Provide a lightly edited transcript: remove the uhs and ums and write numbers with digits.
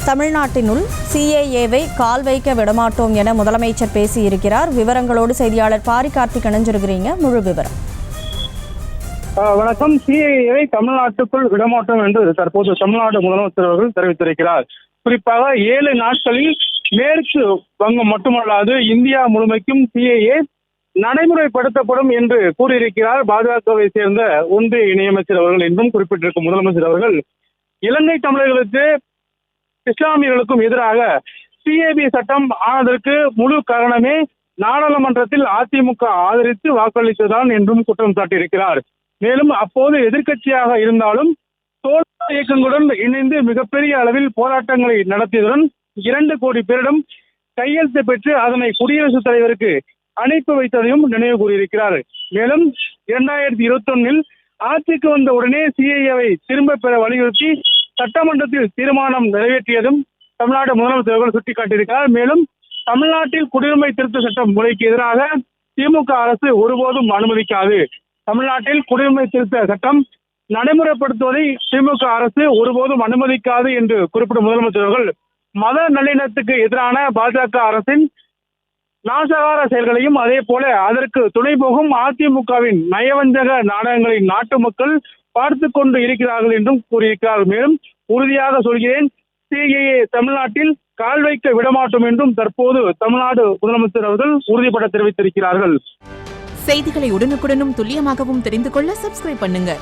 தமிழ்நாட்டினுள் சிஏஏவை கால் வைக்க விடமாட்டோம் என முதலமைச்சர் பேசியிருக்கிறார். விவரங்களோடு செய்தியாளர் பாரி கார்த்திக் இணைஞ்சிருக்கிறீங்க. முழு விவரம். வணக்கம். சிஏஏவை தமிழ்நாட்டுக்குள் விடமாட்டோம் என்று தற்போது தமிழ்நாடு முதலமைச்சர் அவர்கள் தெரிவித்திருக்கிறார். குறிப்பாக 7 நாட்களில் மேற்கு வங்கம் மட்டுமல்லாது இந்தியா முழுமைக்கும் சிஏஏ நடைமுறைப்படுத்தப்படும் என்று கூறியிருக்கிறார். பாஜகவை சேர்ந்த ஒன்றிய இணையமைச்சர் அவர்கள் என்றும் குறிப்பிட்டிருக்கும் முதலமைச்சர் அவர்கள் இலங்கை தமிழர்களுக்கு இஸ்லாமியர்களுக்கும் எதிராக சிஏபி சட்டம் ஆனதற்கு முழு காரணமே நாடாளுமன்றத்தில் அதிமுக ஆதரித்து வாக்களித்ததான் என்றும் குற்றம் சாட்டியிருக்கிறார். மேலும் அப்போது எதிர்க்கட்சியாக இருந்தாலும் தோழர் இயக்கங்களுடன் இணைந்து மிகப்பெரிய அளவில் போராட்டங்களை நடத்தியதுடன் 2 கோடி பேரிடம் கையெழுத்து பெற்று அதனை குடியரசுத் தலைவருக்கு அனுப்பி வைத்ததையும் நினைவு கூறியிருக்கிறார். மேலும் 2021 ஆட்சிக்கு வந்த உடனே சிஏஏவை திரும்ப பெற வலியுறுத்தி சட்டமன்றத்தில் தீர்மானம் நிறைவேற்றியதும் தமிழ்நாடு முதலமைச்சர்கள் சுட்டிக்காட்டியிருக்கிறார். மேலும் தமிழ்நாட்டில் குடியுரிமை திருத்த சட்டம் முறைக்கு எதிராக திமுக அரசு ஒருபோதும் அனுமதிக்காது. தமிழ்நாட்டில் குடியுரிமை திருத்த சட்டம் நடைமுறைப்படுத்துவதை திமுக அரசு ஒருபோதும் அனுமதிக்காது என்று குறிப்பிடும் முதலமைச்சர்கள் மத நல்லிணத்துக்கு எதிரான பாஜக அரசின் நாசகார செயல்களையும் அதே போல அதற்கு துணை போகும் அதிமுகவின் நயவஞ்சக நாடகங்களை நாட்டு மக்கள் பார்த்து கொண்டு இருக்கிறார்கள் என்றும் கூறியிருக்கிறார். மேலும் உறுதியாக சொல்கிறேன், சிஏஏ தமிழ்நாட்டில் கால் வைக்க விடமாட்டோம் என்றும் தற்போது தமிழ்நாடு முதலமைச்சர் அவர்கள் உறுதிபட தெரிவித்திருக்கிறார்கள். செய்திகளை உடனுக்குடனும் துல்லியமாகவும் தெரிந்து கொள்ள சப்ஸ்கிரைப் பண்ணுங்க.